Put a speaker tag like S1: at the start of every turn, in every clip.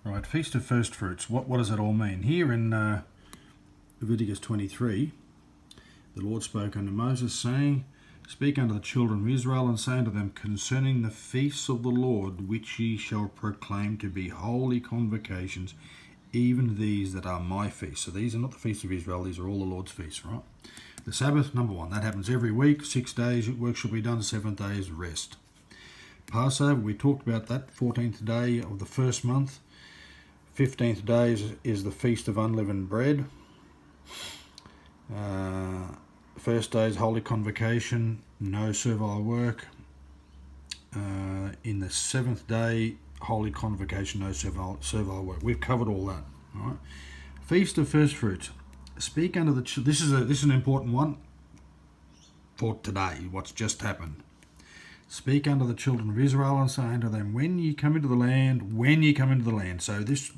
S1: Right, Feast of Firstfruits. What does that all mean? Here in Leviticus 23, the Lord spoke unto Moses, saying, Speak unto the children of Israel, and say unto them concerning the feasts of the Lord, which ye shall proclaim to be holy convocations, even these that are my feasts. So these are not the feasts of Israel, these are all the Lord's feasts, right? The Sabbath, number one, that happens every week. 6 days work shall be done, 7 days rest. Passover, we talked about that, 14th day of the first month. 15th day is the Feast of Unleavened Bread. First day is Holy Convocation, no servile work. In the 7th day, Holy Convocation, no servile work. We've covered all that. All right. Feast of Firstfruits. Speak unto the this is an important one for today. What's just happened. Speak unto the children of Israel, and say unto them, when ye come into the land, when ye come into the land. So this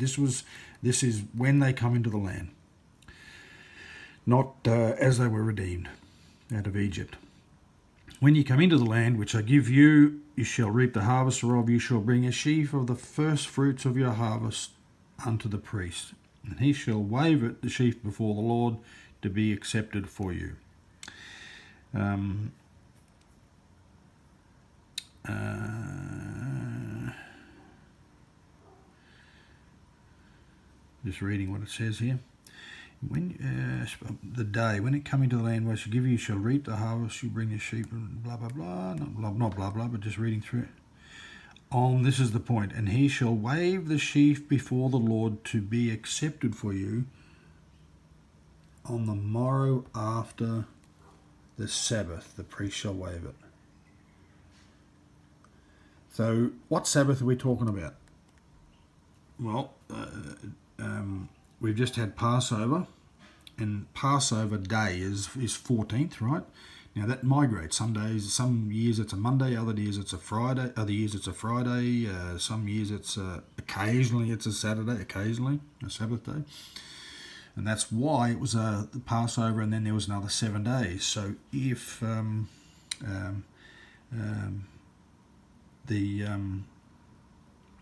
S1: is when they come into the land, not as they were redeemed out of Egypt. When ye come into the land which I give you, you shall reap the harvest whereof. You shall bring a sheaf of the first fruits of your harvest unto the priest, and he shall wave it, the sheaf, before the Lord, to be accepted for you. Just reading what it says here. When the day when it come into the land where I shall give you, shall reap the harvest. You bring your sheep and blah blah blah. Not blah blah, but just reading through it. This is the point. And he shall wave the sheaf before the Lord to be accepted for you on the morrow after the Sabbath. The priest shall wave it. So, what Sabbath are we talking about? Well, we've just had Passover, and Passover day is 14th, right? Now that migrates. Some years it's a Monday, other years it's a Friday. Some years it's occasionally it's a Saturday, occasionally a Sabbath day, and that's why it was the Passover, and then there was another 7 days. So if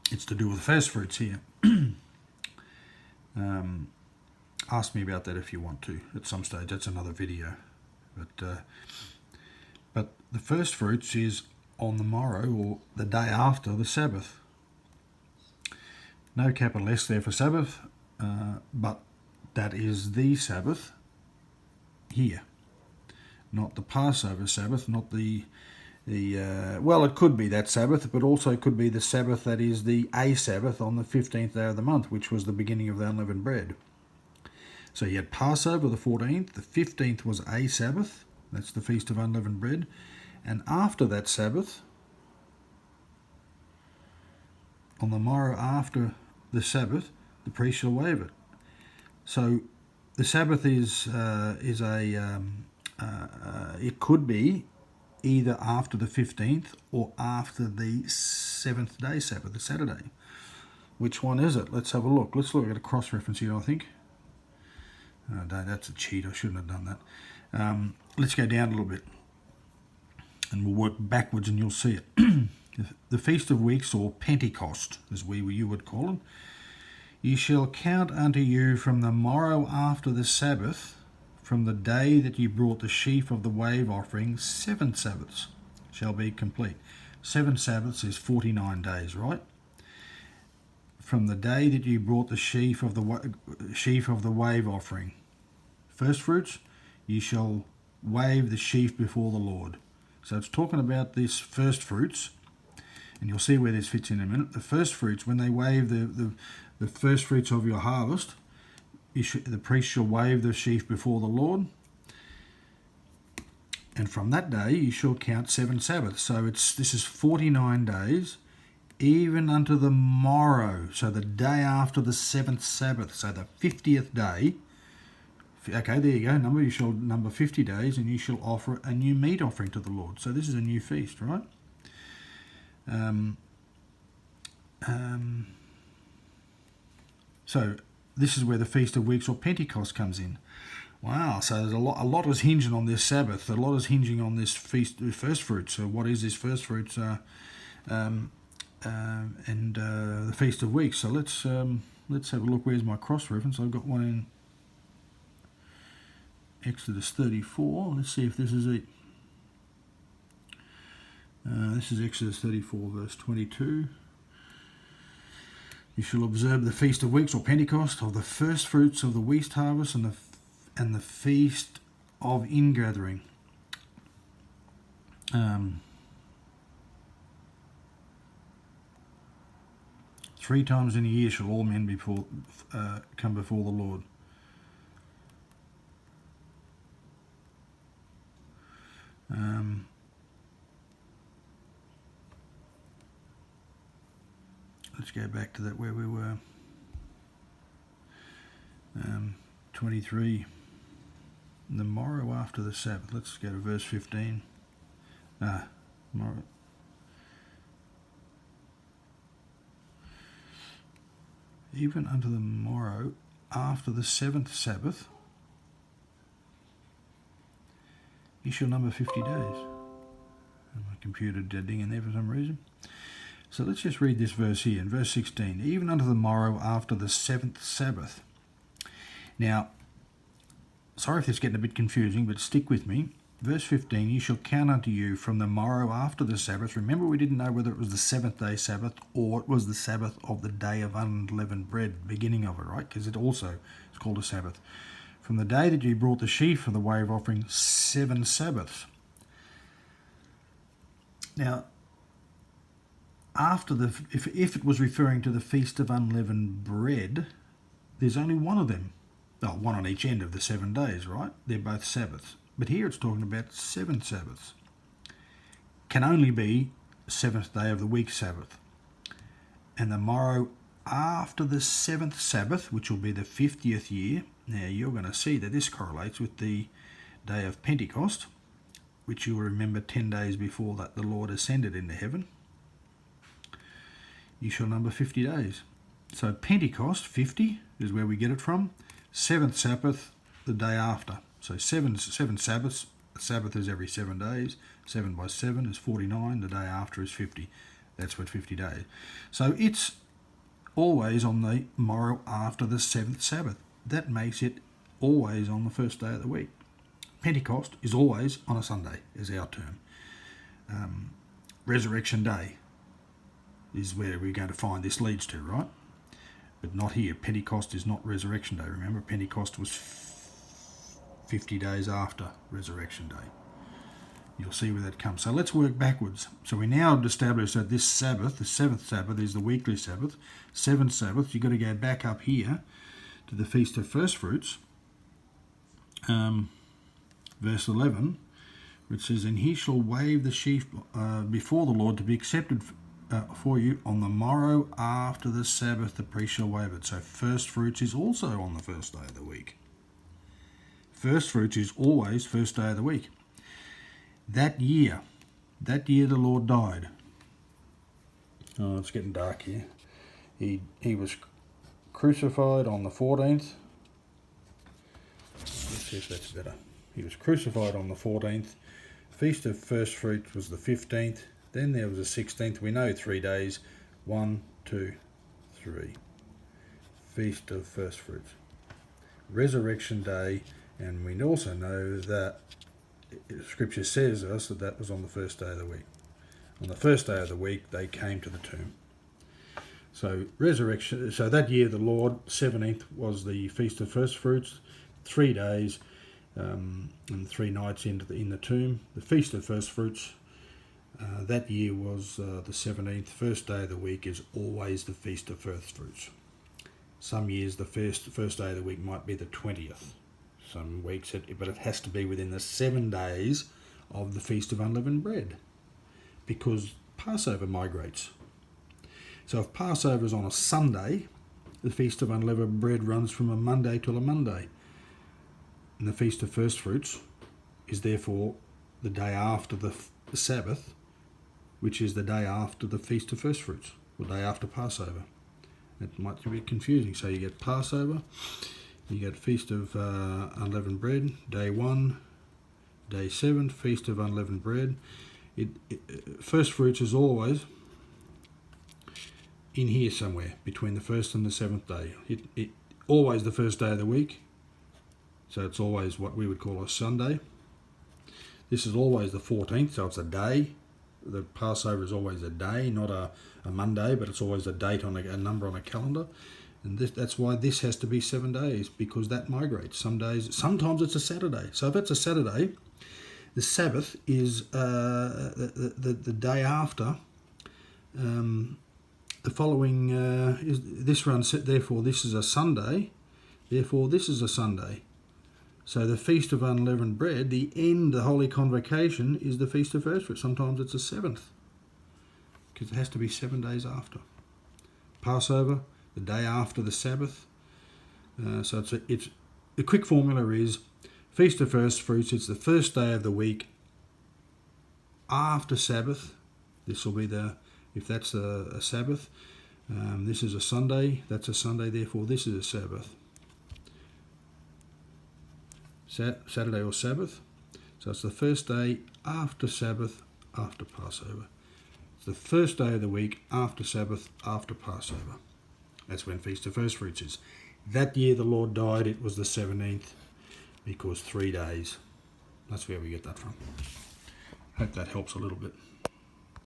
S1: it's to do with the first fruits here. Ask me about that if you want to at some stage. That's another video. But the first fruits is on the morrow or the day after the Sabbath. No capital S there for Sabbath, but that is the Sabbath here, not the Passover Sabbath, not the well, it could be that Sabbath, but also it could be the Sabbath that is the Sabbath on the 15th day of the month, which was the beginning of the unleavened bread. So you had Passover the 14th, the 15th was Sabbath, that's the Feast of Unleavened Bread, and after that Sabbath, on the morrow after the Sabbath, the priest shall wave it. So the Sabbath it could be either after the 15th or after the 7th day Sabbath, the Saturday. Which one is it? Let's have a look. Let's look at a cross-reference here, I think. Oh, no, that's a cheat. I shouldn't have done that. Let's go down a little bit, and we'll work backwards, and you'll see it. The Feast of Weeks, or Pentecost, as you would call it. Ye shall count unto you from the morrow after the Sabbath, from the day that ye brought the sheaf of the wave offering, 7 Sabbaths shall be complete. 7 Sabbaths is 49 days, right? From the day that ye brought the sheaf of the wave offering, first fruits, ye shall wave the sheaf before the Lord. So it's talking about this first fruits, and you'll see where this fits in a minute. The first fruits, when they wave the first fruits of your harvest, the priest shall wave the sheaf before the Lord, and from that day you shall count 7 Sabbaths. So this is 49 days, even unto the morrow, so the day after the 7th Sabbath, so the 50th day. Okay, there you go. You shall number 50 days, and you shall offer a new meat offering to the Lord. So this is a new feast, right? So this is where the Feast of Weeks or Pentecost comes in. Wow, so there's a lot is hinging on this Sabbath. A lot is hinging on this feast, first fruits. So what is this first fruits? and the Feast of Weeks. So let's have a look. Where's my cross reference? I've got one in Exodus 34. Let's see if this is it. This is Exodus 34, verse 22. You shall observe the Feast of Weeks, or Pentecost, of the first fruits of the wheat harvest, and the Feast of Ingathering. 3 times in a year shall all men come before the Lord. Let's go back to that where we were. 23. The morrow after the Sabbath. Let's go to verse 15. Morrow. Even unto the morrow after the 7th Sabbath, you shall number 50 days. And my computer ding in there for some reason. So let's just read this verse here in verse 16. Even unto the morrow after the 7th Sabbath. Now, sorry if this is getting a bit confusing, but stick with me. Verse 15, you shall count unto you from the morrow after the Sabbath. Remember, we didn't know whether it was the 7th day Sabbath or it was the Sabbath of the day of unleavened bread, beginning of it, right? Because it also is called a Sabbath. From the day that you brought the sheaf for the wave offering, 7 Sabbaths. Now, after if it was referring to the Feast of Unleavened Bread, there's only one of them. Oh, one on each end of the 7 days, right? They're both Sabbaths. But here it's talking about 7 Sabbaths. Can only be 7th day of the week Sabbath. And the morrow after the 7th Sabbath, which will be the 50th year. Now you're going to see that this correlates with the day of Pentecost, which you'll remember 10 days before that the Lord ascended into heaven. You shall number 50 days. So Pentecost, 50, is where we get it from. 7th Sabbath, the day after. So seven Sabbaths. A Sabbath is every 7 days. 7 by 7 is 49. The day after is 50. That's what 50 days. So it's always on the morrow after the 7th Sabbath. That makes it always on the first day of the week. Pentecost is always on a Sunday, is our term. Resurrection Day is where we're going to find this leads to, right? But not here. Pentecost is not Resurrection Day. Remember, Pentecost was 50 days after Resurrection Day. You'll see where that comes. So let's work backwards. So we now have established that this Sabbath, the 7th Sabbath, is the weekly Sabbath. 7 Sabbaths, you've got to go back up here to the Feast of Firstfruits. Verse 11, which says, and he shall wave the sheaf before the Lord to be accepted for you on the morrow after the Sabbath, the priest shall wave it. So first fruits is also on the first day of the week. First fruits is always first day of the week. That year the Lord died. Oh, it's getting dark here. He was crucified on the 14th. Let's see if that's better. He was crucified on the 14th. Feast of First Fruits was the 15th. Then there was the 16th. We know 3 days. 1, 2, 3. Feast of First Fruits. Resurrection Day. And we also know that Scripture says us that that was on the first day of the week. On the first day of the week, they came to the tomb. So resurrection. So that year, the Lord, 17th, was the Feast of First Fruits. 3 days and 3 nights in the tomb. The Feast of First Fruits. That year was the 17th. First day of the week is always the Feast of First Fruits. Some years the first day of the week might be the 20th. Some weeks, but it has to be within the 7 days of the Feast of Unleavened Bread, because Passover migrates. So if Passover is on a Sunday, the Feast of Unleavened Bread runs from a Monday till a Monday. And the Feast of First Fruits is therefore the day after the Sabbath, which is the day after the Feast of First Fruits, or day after Passover. It might be a bit confusing. So you get Passover, you get Feast of Unleavened Bread, day 1, day 7, Feast of Unleavened Bread. First Fruits is always in here somewhere between the 1st and the 7th day. It always the first day of the week, so it's always what we would call a Sunday. This is always the 14th, so it's a day. The Passover is always a day, not a Monday, but it's always a date on a number on a calendar. And that's why this has to be 7 days, because that migrates. Sometimes it's a Saturday. So if it's a Saturday, the Sabbath is the day after. The following is this runs. Therefore, this is a Sunday. Therefore, this is a Sunday. So the Feast of Unleavened Bread, the Holy Convocation, is the Feast of Firstfruits. Sometimes it's a 7th, because it has to be 7 days after. Passover, the day after the Sabbath. So it's the quick formula is Feast of Firstfruits. It's the first day of the week after Sabbath. This will be if that's a Sabbath. This is a Sunday. That's a Sunday. Therefore, this is a Sabbath. Saturday or Sabbath. So it's the first day after Sabbath, after Passover. It's the first day of the week after Sabbath, after Passover. That's when Feast of Firstfruits is. That year the Lord died, it was the 17th, because 3 days. That's where we get that from. Hope that helps a little bit.